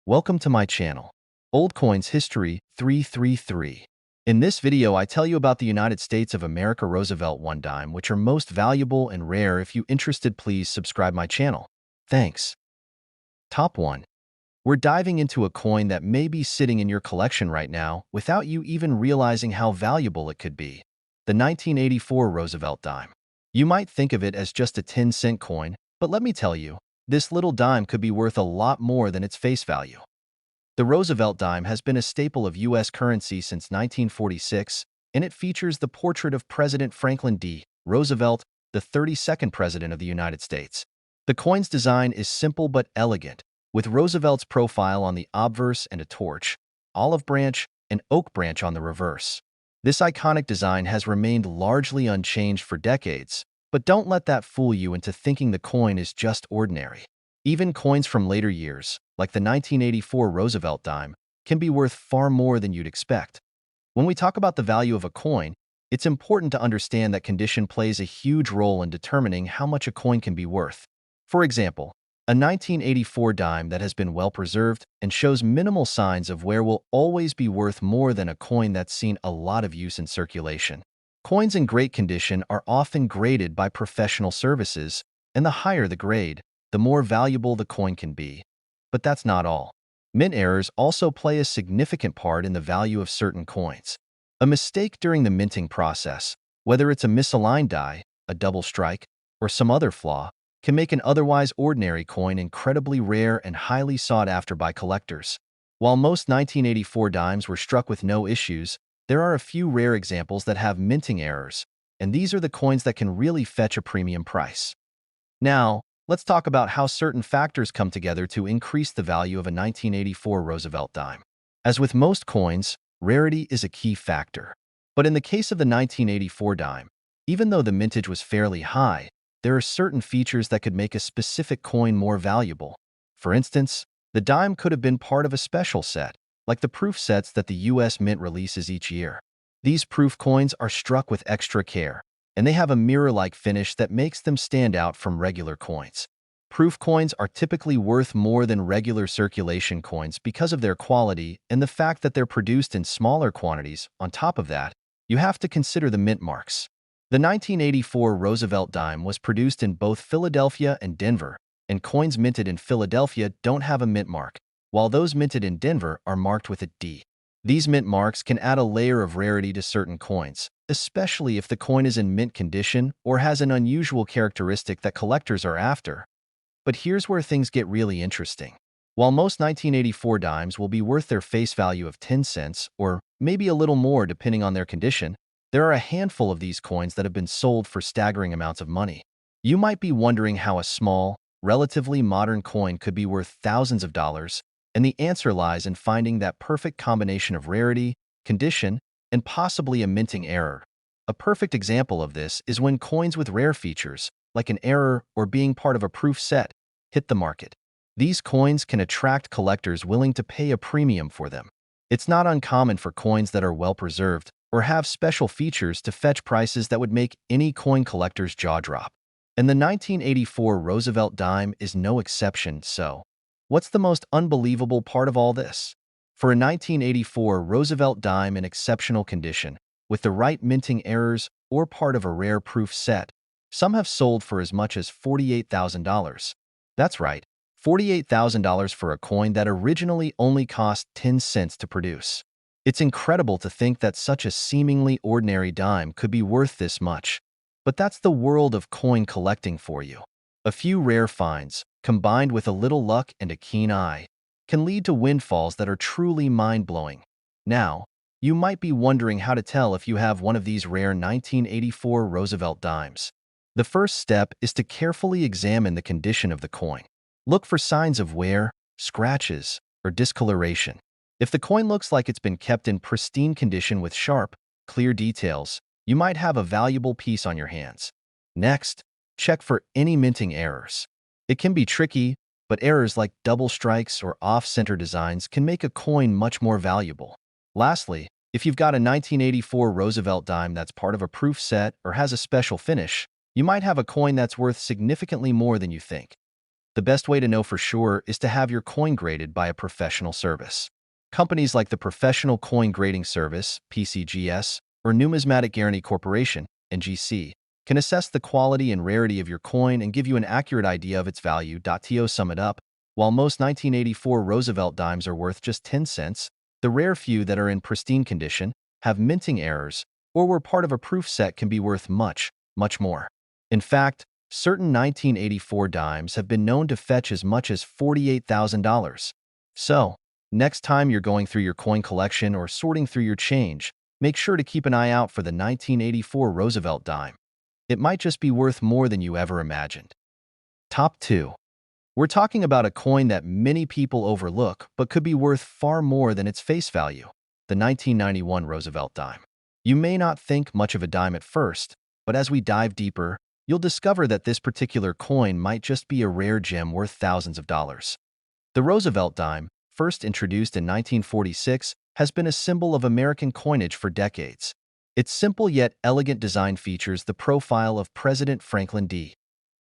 Welcome to my channel, Old Coins History 333. In this video, I tell you about the United States of America Roosevelt 1 dime, which are most valuable and rare. If you interested, please subscribe my channel. Thanks. Top 1. We're diving into a coin that may be sitting in your collection right now without you even realizing how valuable it could be. The 1984 Roosevelt dime. You might think of it as just a 10-cent coin, but let me tell you, this little dime could be worth a lot more than its face value. The Roosevelt dime has been a staple of U.S. currency since 1946, and it features the portrait of President Franklin D. Roosevelt, the 32nd President of the United States. The coin's design is simple but elegant, with Roosevelt's profile on the obverse and a torch, olive branch, and oak branch on the reverse. This iconic design has remained largely unchanged for decades, but don't let that fool you into thinking the coin is just ordinary. Even coins from later years, like the 1984 Roosevelt dime, can be worth far more than you'd expect. When we talk about the value of a coin, it's important to understand that condition plays a huge role in determining how much a coin can be worth. For example, a 1984 dime that has been well preserved and shows minimal signs of wear will always be worth more than a coin that's seen a lot of use in circulation. Coins in great condition are often graded by professional services, and the higher the grade, the more valuable the coin can be. But that's not all. Mint errors also play a significant part in the value of certain coins. A mistake during the minting process, whether it's a misaligned die, a double strike, or some other flaw, can make an otherwise ordinary coin incredibly rare and highly sought after by collectors. While most 1984 dimes were struck with no issues, there are a few rare examples that have minting errors, and these are the coins that can really fetch a premium price. Now, let's talk about how certain factors come together to increase the value of a 1984 Roosevelt dime. As with most coins, rarity is a key factor. But in the case of the 1984 dime, even though the mintage was fairly high, there are certain features that could make a specific coin more valuable. For instance, the dime could have been part of a special set, like the proof sets that the U.S. Mint releases each year. These proof coins are struck with extra care, and they have a mirror-like finish that makes them stand out from regular coins. Proof coins are typically worth more than regular circulation coins because of their quality and the fact that they're produced in smaller quantities. On top of that, you have to consider the mint marks. The 1984 Roosevelt dime was produced in both Philadelphia and Denver, and coins minted in Philadelphia don't have a mint mark, while those minted in Denver are marked with a D. These mint marks can add a layer of rarity to certain coins, especially if the coin is in mint condition or has an unusual characteristic that collectors are after. But here's where things get really interesting. While most 1984 dimes will be worth their face value of 10 cents, or maybe a little more depending on their condition, there are a handful of these coins that have been sold for staggering amounts of money. You might be wondering how a small, relatively modern coin could be worth thousands of dollars, and the answer lies in finding that perfect combination of rarity, condition, and possibly a minting error. A perfect example of this is when coins with rare features, like an error or being part of a proof set, hit the market. These coins can attract collectors willing to pay a premium for them. It's not uncommon for coins that are well preserved or have special features to fetch prices that would make any coin collector's jaw drop. And the 1984 Roosevelt dime is no exception. So, what's the most unbelievable part of all this? For a 1984 Roosevelt dime in exceptional condition, with the right minting errors or part of a rare proof set, some have sold for as much as $48,000. That's right, $48,000 for a coin that originally only cost 10 cents to produce. It's incredible to think that such a seemingly ordinary dime could be worth this much. But that's the world of coin collecting for you. A few rare finds, combined with a little luck and a keen eye, can lead to windfalls that are truly mind-blowing. Now, you might be wondering how to tell if you have one of these rare 1984 Roosevelt dimes. The first step is to carefully examine the condition of the coin. Look for signs of wear, scratches, or discoloration. If the coin looks like it's been kept in pristine condition with sharp, clear details, you might have a valuable piece on your hands. Next, check for any minting errors. It can be tricky, but errors like double strikes or off-center designs can make a coin much more valuable. Lastly, if you've got a 1984 Roosevelt dime that's part of a proof set or has a special finish, you might have a coin that's worth significantly more than you think. The best way to know for sure is to have your coin graded by a professional service. Companies like the Professional Coin Grading Service, PCGS, or Numismatic Guarantee Corporation, NGC, can assess the quality and rarity of your coin and give you an accurate idea of its value. To sum it up, while most 1984 Roosevelt dimes are worth just 10 cents, the rare few that are in pristine condition, have minting errors, or were part of a proof set can be worth much, much more. In fact, certain 1984 dimes have been known to fetch as much as $48,000. So, next time you're going through your coin collection or sorting through your change, make sure to keep an eye out for the 1984 Roosevelt dime. It might just be worth more than you ever imagined. Top 2. We're talking about a coin that many people overlook but could be worth far more than its face value, the 1991 Roosevelt dime. You may not think much of a dime at first, but as we dive deeper, you'll discover that this particular coin might just be a rare gem worth thousands of dollars. The Roosevelt dime, first introduced in 1946, has been a symbol of American coinage for decades. Its simple yet elegant design features the profile of President Franklin D.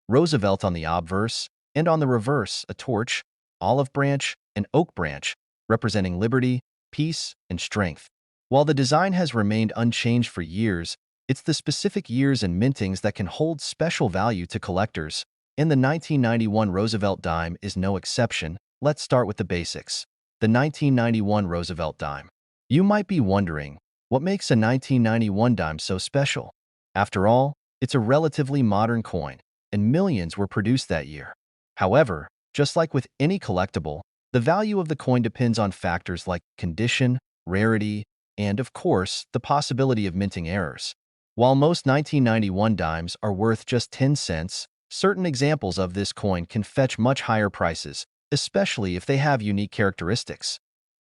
Roosevelt on the obverse, and on the reverse, a torch, olive branch, and oak branch, representing liberty, peace, and strength. While the design has remained unchanged for years, it's the specific years and mintings that can hold special value to collectors, and the 1991 Roosevelt dime is no exception. Let's start with the basics. The 1991 Roosevelt dime. You might be wondering, what makes a 1991 dime so special? After all, it's a relatively modern coin, and millions were produced that year. However, just like with any collectible, the value of the coin depends on factors like condition, rarity, and, of course, the possibility of minting errors. While most 1991 dimes are worth just 10 cents, certain examples of this coin can fetch much higher prices, especially if they have unique characteristics.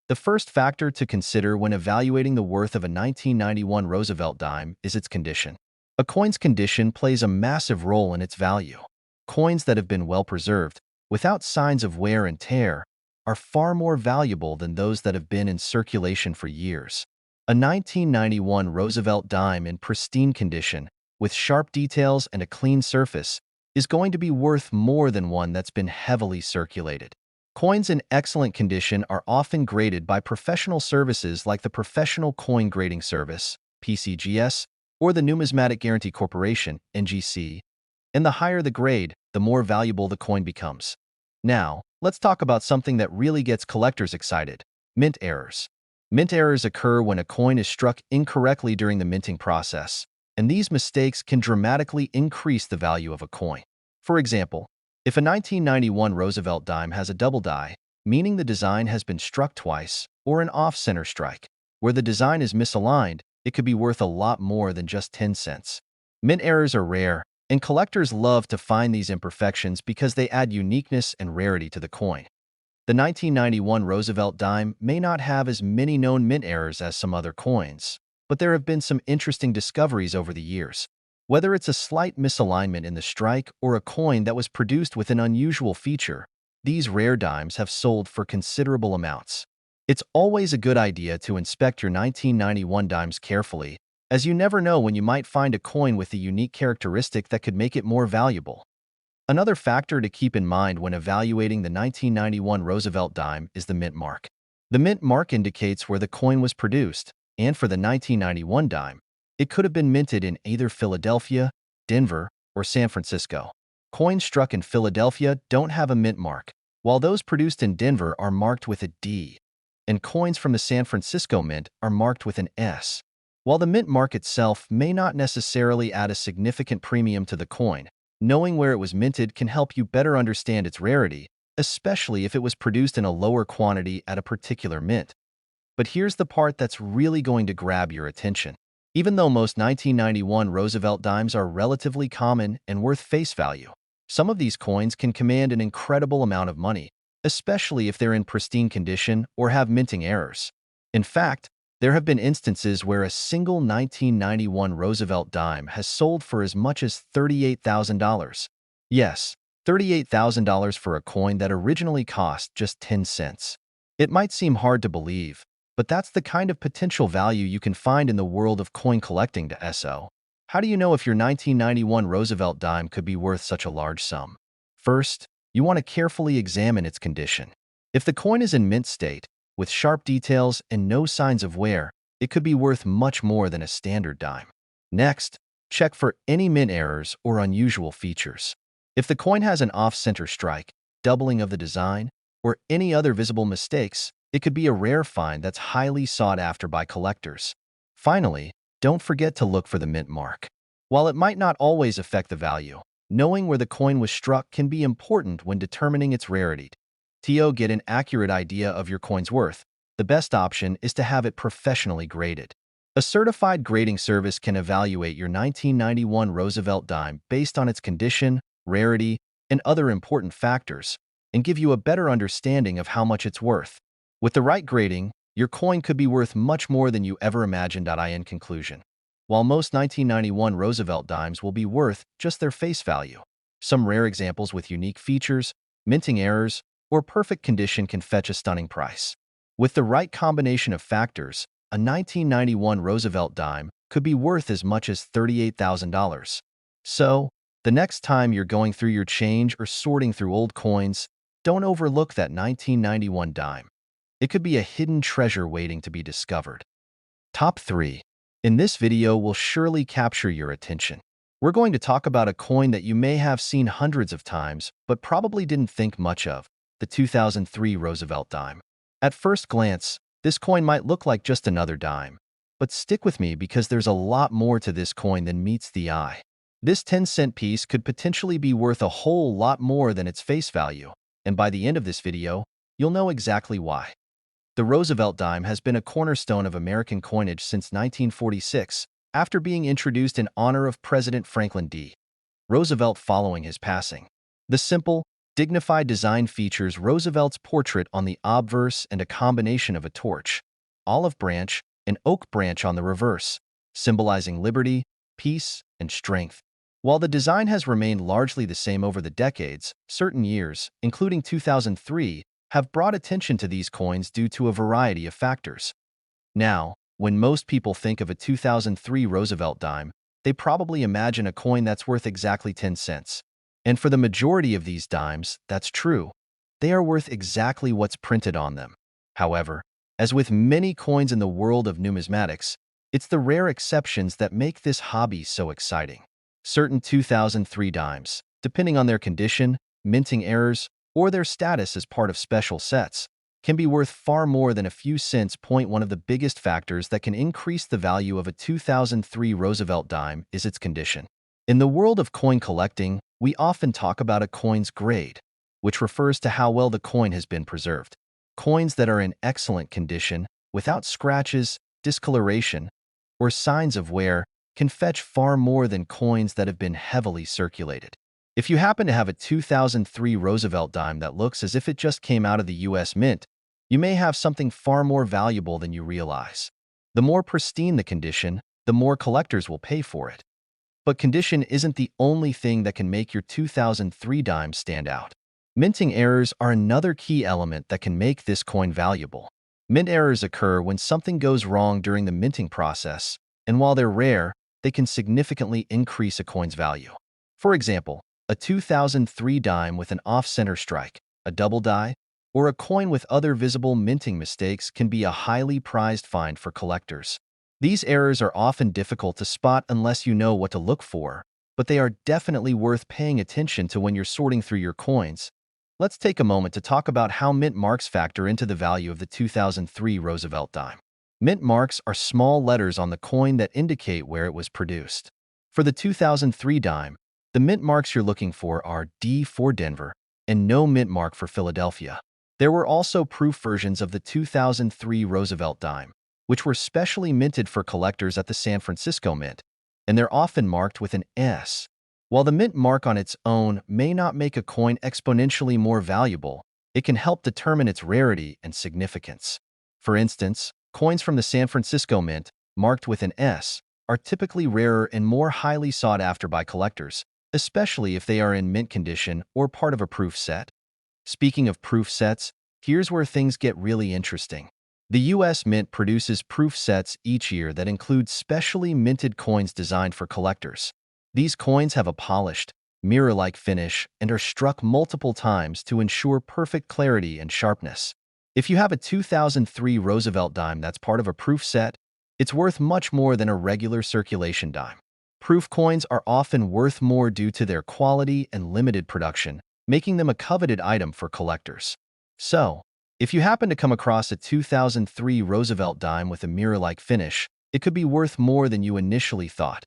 The first factor to consider when evaluating the worth of a 1991 Roosevelt dime is its condition. A coin's condition plays a massive role in its value. Coins that have been well preserved, without signs of wear and tear, are far more valuable than those that have been in circulation for years. A 1991 Roosevelt dime in pristine condition, with sharp details and a clean surface, is going to be worth more than one that's been heavily circulated. Coins in excellent condition are often graded by professional services like the Professional Coin Grading Service, PCGS, or the Numismatic Guarantee Corporation, NGC. And the higher the grade, the more valuable the coin becomes. Now, let's talk about something that really gets collectors excited: mint errors. Mint errors occur when a coin is struck incorrectly during the minting process, and these mistakes can dramatically increase the value of a coin. For example, if a 1991 Roosevelt dime has a double die, meaning the design has been struck twice, or an off-center strike, where the design is misaligned, it could be worth a lot more than just 10 cents. Mint errors are rare, and collectors love to find these imperfections because they add uniqueness and rarity to the coin. The 1991 Roosevelt dime may not have as many known mint errors as some other coins, but there have been some interesting discoveries over the years. Whether it's a slight misalignment in the strike or a coin that was produced with an unusual feature, these rare dimes have sold for considerable amounts. It's always a good idea to inspect your 1991 dimes carefully, as you never know when you might find a coin with a unique characteristic that could make it more valuable. Another factor to keep in mind when evaluating the 1991 Roosevelt dime is the mint mark. The mint mark indicates where the coin was produced, and for the 1991 dime, it could have been minted in either Philadelphia, Denver, or San Francisco. Coins struck in Philadelphia don't have a mint mark, while those produced in Denver are marked with a D, and coins from the San Francisco Mint are marked with an S. While the mint mark itself may not necessarily add a significant premium to the coin, knowing where it was minted can help you better understand its rarity, especially if it was produced in a lower quantity at a particular mint. But here's the part that's really going to grab your attention. Even though most 1991 Roosevelt dimes are relatively common and worth face value, some of these coins can command an incredible amount of money, especially if they're in pristine condition or have minting errors. In fact, there have been instances where a single 1991 Roosevelt dime has sold for as much as $38,000. Yes, $38,000 for a coin that originally cost just 10 cents. It might seem hard to believe, but that's the kind of potential value you can find in the world of coin collecting. How do you know if your 1991 Roosevelt dime could be worth such a large sum? First, you want to carefully examine its condition. If the coin is in mint state, with sharp details and no signs of wear, it could be worth much more than a standard dime. Next, check for any mint errors or unusual features. If the coin has an off-center strike, doubling of the design, or any other visible mistakes, it could be a rare find that's highly sought after by collectors. Finally, don't forget to look for the mint mark. While it might not always affect the value, knowing where the coin was struck can be important when determining its rarity. To get an accurate idea of your coin's worth, the best option is to have it professionally graded. A certified grading service can evaluate your 1991 Roosevelt dime based on its condition, rarity, and other important factors, and give you a better understanding of how much it's worth. With the right grading, your coin could be worth much more than you ever imagined. In conclusion, while most 1991 Roosevelt dimes will be worth just their face value, some rare examples with unique features, minting errors, or perfect condition can fetch a stunning price. With the right combination of factors, a 1991 Roosevelt dime could be worth as much as $38,000. So, the next time you're going through your change or sorting through old coins, don't overlook that 1991 dime. It could be a hidden treasure waiting to be discovered. Top 3. In this video will surely capture your attention. We're going to talk about a coin that you may have seen hundreds of times, but probably didn't think much of, the 2003 Roosevelt dime. At first glance, this coin might look like just another dime. But stick with me because there's a lot more to this coin than meets the eye. This 10-cent piece could potentially be worth a whole lot more than its face value, and by the end of this video, you'll know exactly why. The Roosevelt dime has been a cornerstone of American coinage since 1946, after being introduced in honor of President Franklin D. Roosevelt following his passing. The simple, dignified design features Roosevelt's portrait on the obverse and a combination of a torch, olive branch, and oak branch on the reverse, symbolizing liberty, peace, and strength. While the design has remained largely the same over the decades, certain years, including 2003, have brought attention to these coins due to a variety of factors. Now, when most people think of a 2003 Roosevelt dime, they probably imagine a coin that's worth exactly 10 cents. And for the majority of these dimes, that's true. They are worth exactly what's printed on them. However, as with many coins in the world of numismatics, it's the rare exceptions that make this hobby so exciting. Certain 2003 dimes, depending on their condition, minting errors, or their status as part of special sets, can be worth far more than a few cents. One of the biggest factors that can increase the value of a 2003 Roosevelt dime is its condition. In the world of coin collecting, we often talk about a coin's grade, which refers to how well the coin has been preserved. Coins that are in excellent condition, without scratches, discoloration, or signs of wear, can fetch far more than coins that have been heavily circulated. If you happen to have a 2003 Roosevelt dime that looks as if it just came out of the US Mint, you may have something far more valuable than you realize. The more pristine the condition, the more collectors will pay for it. But condition isn't the only thing that can make your 2003 dime stand out. Minting errors are another key element that can make this coin valuable. Mint errors occur when something goes wrong during the minting process, and while they're rare, they can significantly increase a coin's value. For example, a 2003 dime with an off-center strike, a double die, or a coin with other visible minting mistakes can be a highly prized find for collectors. These errors are often difficult to spot unless you know what to look for, but they are definitely worth paying attention to when you're sorting through your coins. Let's take a moment to talk about how mint marks factor into the value of the 2003 Roosevelt dime. Mint marks are small letters on the coin that indicate where it was produced. For the 2003 dime, the mint marks you're looking for are D for Denver and no mint mark for Philadelphia. There were also proof versions of the 2003 Roosevelt dime, which were specially minted for collectors at the San Francisco Mint, and they're often marked with an S. While the mint mark on its own may not make a coin exponentially more valuable, it can help determine its rarity and significance. For instance, coins from the San Francisco Mint, marked with an S, are typically rarer and more highly sought after by collectors, especially if they are in mint condition or part of a proof set. Speaking of proof sets, here's where things get really interesting. The US Mint produces proof sets each year that include specially minted coins designed for collectors. These coins have a polished, mirror-like finish, and are struck multiple times to ensure perfect clarity and sharpness. If you have a 2003 Roosevelt dime that's part of a proof set, it's worth much more than a regular circulation dime. Proof coins are often worth more due to their quality and limited production, making them a coveted item for collectors. So, if you happen to come across a 2003 Roosevelt dime with a mirror-like finish, it could be worth more than you initially thought.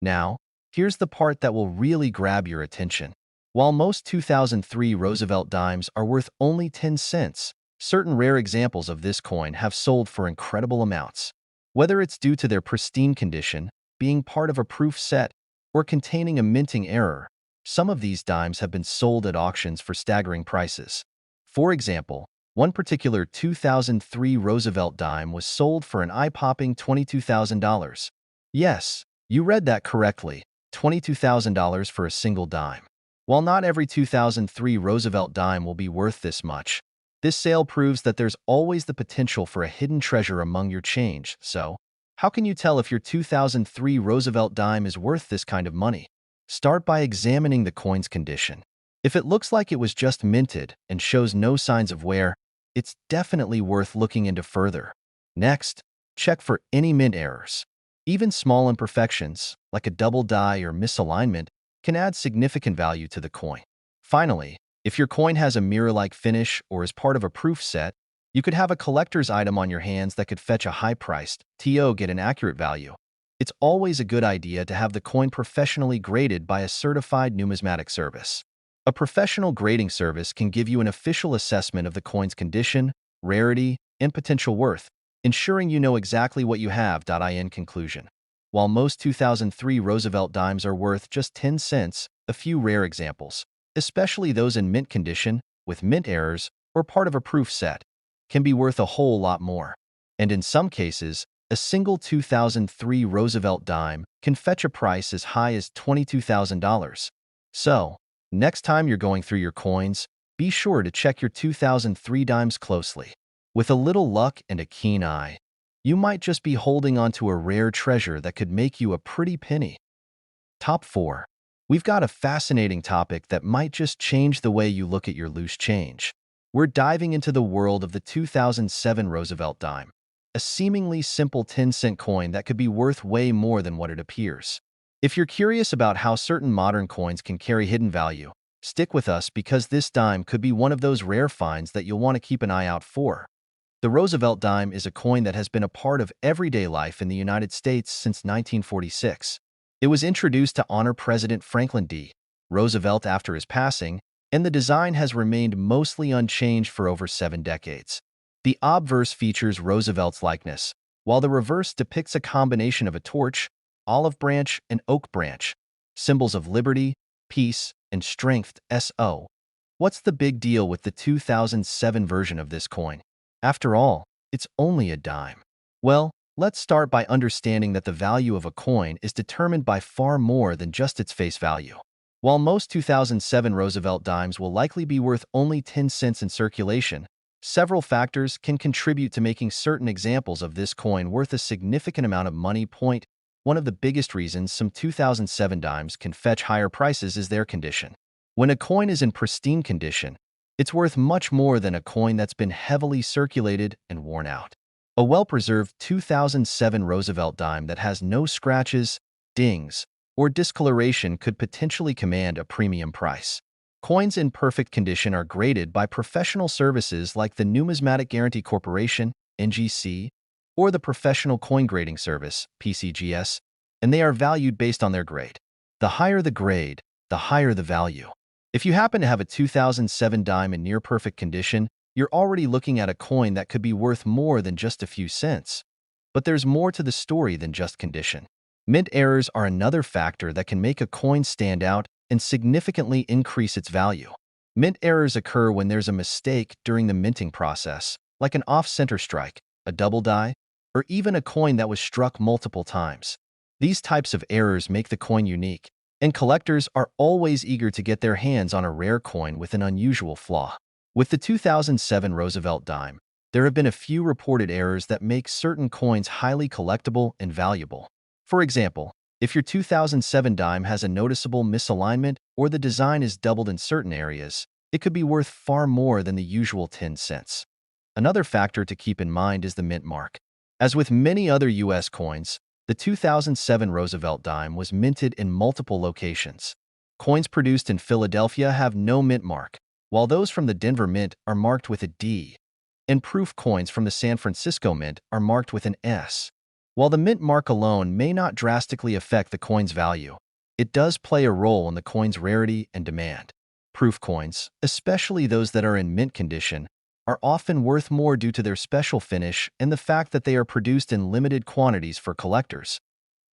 Now, here's the part that will really grab your attention. While most 2003 Roosevelt dimes are worth only 10 cents, certain rare examples of this coin have sold for incredible amounts. Whether it's due to their pristine condition, being part of a proof set, or containing a minting error, some of these dimes have been sold at auctions for staggering prices. For example, one particular 2003 Roosevelt dime was sold for an eye-popping $22,000. Yes, you read that correctly, $22,000 for a single dime. While not every 2003 Roosevelt dime will be worth this much, this sale proves that there's always the potential for a hidden treasure among your change. So, how can you tell if your 2003 Roosevelt dime is worth this kind of money? Start by examining the coin's condition. If it looks like it was just minted and shows no signs of wear, it's definitely worth looking into further. Next, check for any mint errors. Even small imperfections, like a double die or misalignment, can add significant value to the coin. Finally, if your coin has a mirror-like finish or is part of a proof set, you could have a collector's item on your hands that could fetch a high-priced get an accurate value. It's always a good idea to have the coin professionally graded by a certified numismatic service. A professional grading service can give you an official assessment of the coin's condition, rarity, and potential worth, ensuring you know exactly what you have. In conclusion, while most 2003 Roosevelt dimes are worth just 10 cents, a few rare examples, especially those in mint condition, with mint errors, or part of a proof set, can be worth a whole lot more. And in some cases, a single 2003 Roosevelt dime can fetch a price as high as $22,000. So, next time you're going through your coins, be sure to check your 2003 dimes closely. With a little luck and a keen eye, you might just be holding onto a rare treasure that could make you a pretty penny. Top 4. We've got a fascinating topic that might just change the way you look at your loose change. We're diving into the world of the 2007 Roosevelt dime, a seemingly simple 10-cent coin that could be worth way more than what it appears. If you're curious about how certain modern coins can carry hidden value, stick with us because this dime could be one of those rare finds that you'll want to keep an eye out for. The Roosevelt dime is a coin that has been a part of everyday life in the United States since 1946. It was introduced to honor President Franklin D. Roosevelt after his passing, and the design has remained mostly unchanged for over 7 decades. The obverse features Roosevelt's likeness, while the reverse depicts a combination of a torch, olive branch, and oak branch, symbols of liberty, peace, and strength. What's the big deal with the 2007 version of this coin? After all, it's only a dime. Well, let's start by understanding that the value of a coin is determined by far more than just its face value. While most 2007 Roosevelt dimes will likely be worth only 10 cents in circulation, several factors can contribute to making certain examples of this coin worth a significant amount of money. One of the biggest reasons some 2007 dimes can fetch higher prices is their condition. When a coin is in pristine condition, it's worth much more than a coin that's been heavily circulated and worn out. A well-preserved 2007 Roosevelt dime that has no scratches, dings, or discoloration could potentially command a premium price. Coins in perfect condition are graded by professional services like the Numismatic Guarantee Corporation, NGC, or the Professional Coin Grading Service, PCGS, and they are valued based on their grade. The higher the grade, the higher the value. If you happen to have a 2007 dime in near-perfect condition, you're already looking at a coin that could be worth more than just a few cents. But there's more to the story than just condition. Mint errors are another factor that can make a coin stand out and significantly increase its value. Mint errors occur when there's a mistake during the minting process, like an off-center strike, a double die, or even a coin that was struck multiple times. These types of errors make the coin unique, and collectors are always eager to get their hands on a rare coin with an unusual flaw. With the 2007 Roosevelt dime, there have been a few reported errors that make certain coins highly collectible and valuable. For example, If your 2007 dime has a noticeable misalignment or the design is doubled in certain areas, it could be worth far more than the usual 10 cents. Another factor to keep in mind is the mint mark. As with many other U.S. coins, the 2007 Roosevelt dime was minted in multiple locations. Coins produced in Philadelphia have no mint mark, while those from the Denver Mint are marked with a D, and proof coins from the San Francisco Mint are marked with an S. While the mint mark alone may not drastically affect the coin's value, it does play a role in the coin's rarity and demand. Proof coins, especially those that are in mint condition, are often worth more due to their special finish and the fact that they are produced in limited quantities for collectors.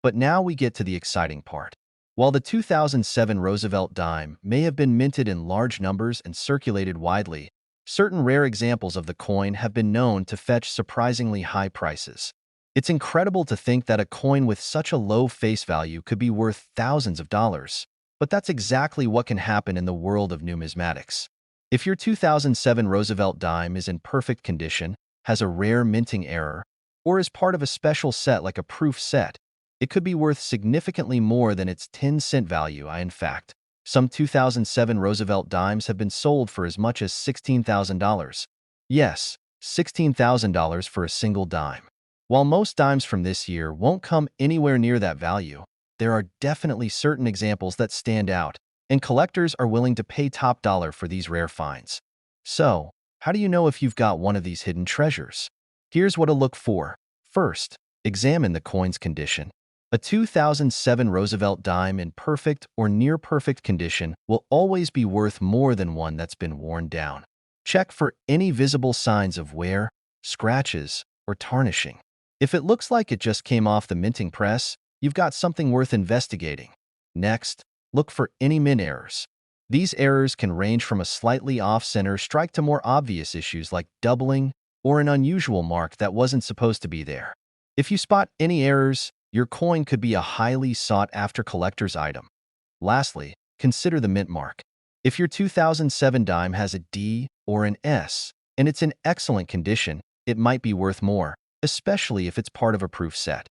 But now we get to the exciting part. While the 2007 Roosevelt dime may have been minted in large numbers and circulated widely, certain rare examples of the coin have been known to fetch surprisingly high prices. It's incredible to think that a coin with such a low face value could be worth thousands of dollars. But that's exactly what can happen in the world of numismatics. If your 2007 Roosevelt dime is in perfect condition, has a rare minting error, or is part of a special set like a proof set, it could be worth significantly more than its 10-cent value. In fact, some 2007 Roosevelt dimes have been sold for as much as $16,000. Yes, $16,000 for a single dime. While most dimes from this year won't come anywhere near that value, there are definitely certain examples that stand out, and collectors are willing to pay top dollar for these rare finds. So, how do you know if you've got one of these hidden treasures? Here's what to look for. First, examine the coin's condition. A 2007 Roosevelt dime in perfect or near-perfect condition will always be worth more than one that's been worn down. Check for any visible signs of wear, scratches, or tarnishing. If it looks like it just came off the minting press, you've got something worth investigating. Next, look for any mint errors. These errors can range from a slightly off-center strike to more obvious issues like doubling or an unusual mark that wasn't supposed to be there. If you spot any errors, your coin could be a highly sought-after collector's item. Lastly, consider the mint mark. If your 2007 dime has a D or an S, and it's in excellent condition, it might be worth more, especially if it's part of a proof set.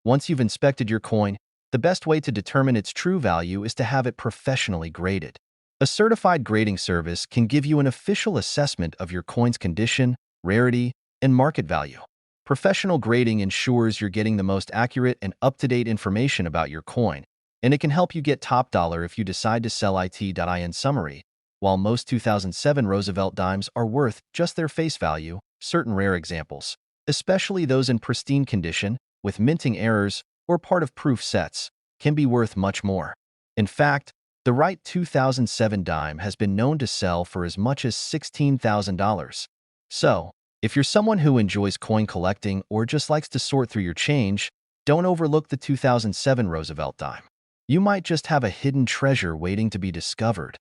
Once you've inspected your coin, the best way to determine its true value is to have it professionally graded. A certified grading service can give you an official assessment of your coin's condition, rarity, and market value. Professional grading ensures you're getting the most accurate and up-to-date information about your coin, and it can help you get top dollar if you decide to sell it. In summary, while most 2007 Roosevelt dimes are worth just their face value, certain rare examples, especially those in pristine condition, with minting errors, or part of proof sets, can be worth much more. In fact, the right 2007 dime has been known to sell for as much as $16,000. So, if you're someone who enjoys coin collecting or just likes to sort through your change, don't overlook the 2007 Roosevelt dime. You might just have a hidden treasure waiting to be discovered.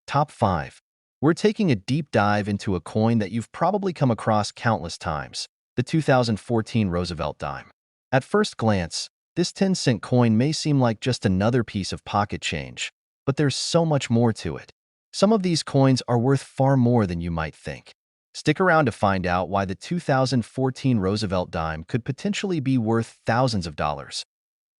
Top 5. We're taking a deep dive into a coin that you've probably come across countless times, the 2014 Roosevelt dime. At first glance, this 10-cent coin may seem like just another piece of pocket change, but there's so much more to it. Some of these coins are worth far more than you might think. Stick around to find out why the 2014 Roosevelt dime could potentially be worth thousands of dollars.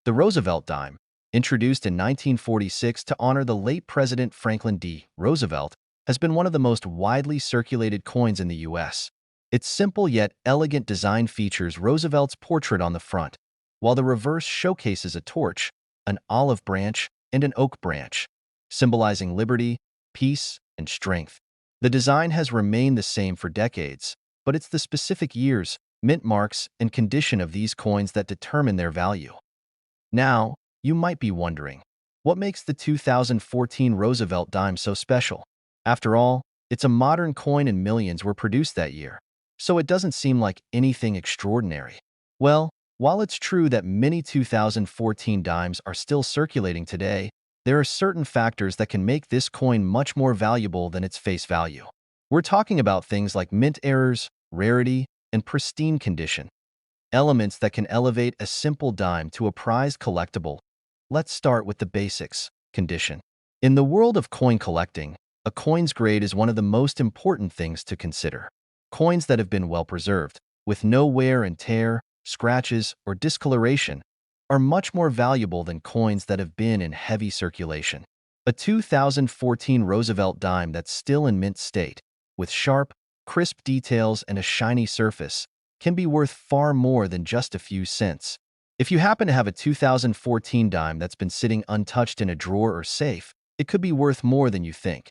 The Roosevelt dime, introduced in 1946 to honor the late President Franklin D. Roosevelt, has been one of the most widely circulated coins in the U.S. Its simple yet elegant design features Roosevelt's portrait on the front, while the reverse showcases a torch, an olive branch, and an oak branch, symbolizing liberty, peace, and strength. The design has remained the same for decades, but it's the specific years, mint marks, and condition of these coins that determine their value. Now, you might be wondering, what makes the 2014 Roosevelt dime so special? After all, it's a modern coin and millions were produced that year, so it doesn't seem like anything extraordinary. Well, while it's true that many 2014 dimes are still circulating today, there are certain factors that can make this coin much more valuable than its face value. We're talking about things like mint errors, rarity, and pristine condition, elements that can elevate a simple dime to a prized collectible. Let's start with the basics: condition. In the world of coin collecting, a coin's grade is one of the most important things to consider. Coins that have been well preserved, with no wear and tear, scratches, or discoloration, are much more valuable than coins that have been in heavy circulation. A 2014 Roosevelt dime that's still in mint state, with sharp, crisp details and a shiny surface, can be worth far more than just a few cents. If you happen to have a 2014 dime that's been sitting untouched in a drawer or safe, it could be worth more than you think.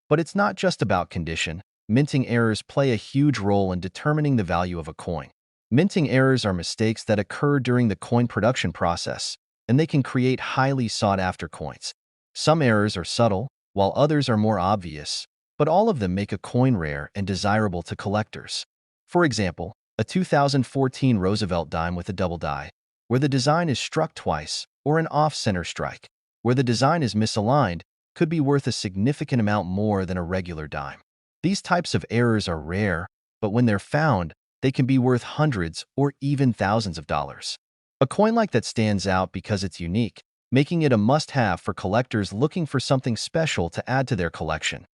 But it's not just about condition. Minting errors play a huge role in determining the value of a coin. Minting errors are mistakes that occur during the coin production process, and they can create highly sought-after coins. Some errors are subtle, while others are more obvious, but all of them make a coin rare and desirable to collectors. For example, a 2014 Roosevelt dime with a double die, where the design is struck twice, or an off-center strike, where the design is misaligned, could be worth a significant amount more than a regular dime. These types of errors are rare, but when they're found, they can be worth hundreds or even thousands of dollars. A coin like that stands out because it's unique, making it a must-have for collectors looking for something special to add to their collection.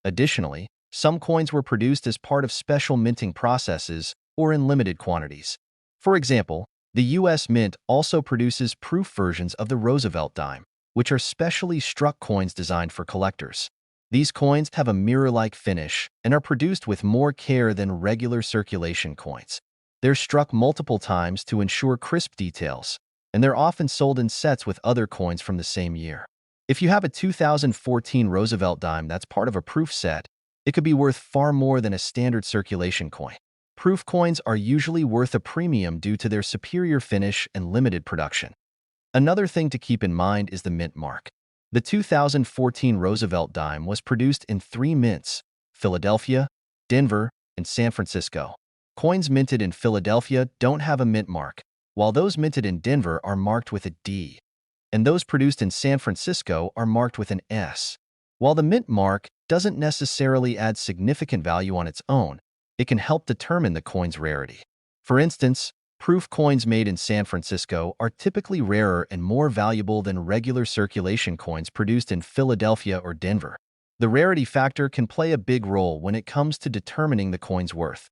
Additionally, some coins were produced as part of special minting processes or in limited quantities. For example, the U.S. Mint also produces proof versions of the Roosevelt dime, which are specially struck coins designed for collectors. These coins have a mirror-like finish and are produced with more care than regular circulation coins. They're struck multiple times to ensure crisp details, and they're often sold in sets with other coins from the same year. If you have a 2014 Roosevelt dime that's part of a proof set, it could be worth far more than a standard circulation coin. Proof coins are usually worth a premium due to their superior finish and limited production. Another thing to keep in mind is the mint mark. The 2014 Roosevelt dime was produced in 3 mints: Philadelphia, Denver, and San Francisco. Coins minted in Philadelphia don't have a mint mark, while those minted in Denver are marked with a D, and those produced in San Francisco are marked with an S. While the mint mark doesn't necessarily add significant value on its own, it can help determine the coin's rarity. For instance, proof coins made in San Francisco are typically rarer and more valuable than regular circulation coins produced in Philadelphia or Denver. The rarity factor can play a big role when it comes to determining the coin's worth.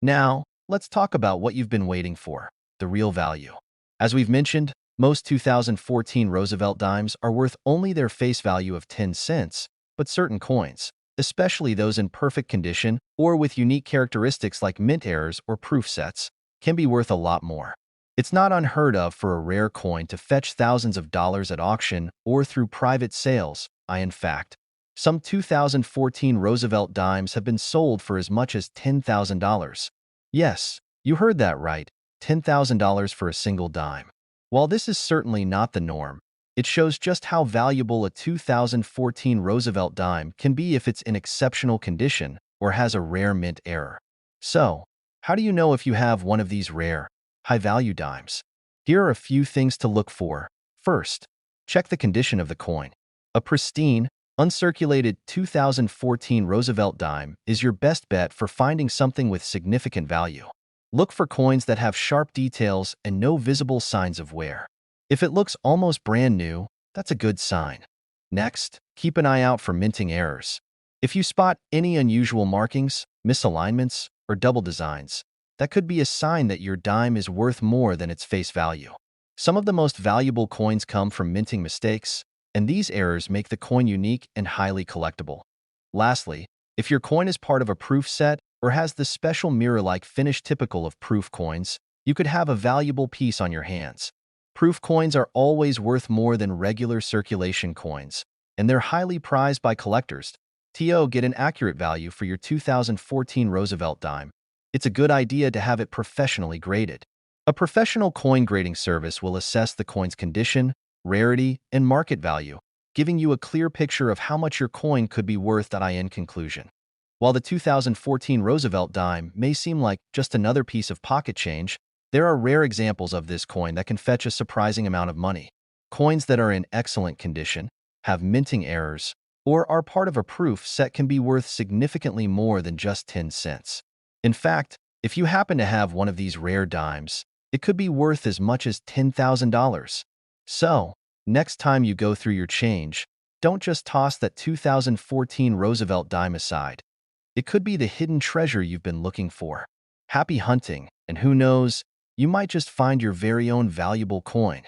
Now, let's talk about what you've been waiting for: the real value. As we've mentioned, most 2014 Roosevelt dimes are worth only their face value of 10 cents, but certain coins, especially those in perfect condition or with unique characteristics like mint errors or proof sets, can be worth a lot more. It's not unheard of for a rare coin to fetch thousands of dollars at auction or through private sales. In fact, some 2014 Roosevelt dimes have been sold for as much as $10,000. Yes, you heard that right, $10,000 for a single dime. While this is certainly not the norm, it shows just how valuable a 2014 Roosevelt dime can be if it's in exceptional condition or has a rare mint error. So, how do you know if you have one of these rare, high-value dimes? Here are a few things to look for. First, check the condition of the coin. A pristine, uncirculated 2014 Roosevelt dime is your best bet for finding something with significant value. Look for coins that have sharp details and no visible signs of wear. If it looks almost brand new, that's a good sign. Next, keep an eye out for minting errors. If you spot any unusual markings, misalignments, or double designs, that could be a sign that your dime is worth more than its face value. Some of the most valuable coins come from minting mistakes, and these errors make the coin unique and highly collectible. Lastly, if your coin is part of a proof set or has the special mirror-like finish typical of proof coins, you could have a valuable piece on your hands. Proof coins are always worth more than regular circulation coins, and they're highly prized by collectors. To get an accurate value for your 2014 Roosevelt dime, it's a good idea to have it professionally graded. A professional coin grading service will assess the coin's condition, rarity, and market value, giving you a clear picture of how much your coin could be worth. In conclusion, while the 2014 Roosevelt dime may seem like just another piece of pocket change, there are rare examples of this coin that can fetch a surprising amount of money. Coins that are in excellent condition, have minting errors, or are part of a proof set can be worth significantly more than just 10 cents. In fact, if you happen to have one of these rare dimes, it could be worth as much as $10,000. So, next time you go through your change, don't just toss that 2014 Roosevelt dime aside. It could be the hidden treasure you've been looking for. Happy hunting, and who knows, you might just find your very own valuable coin.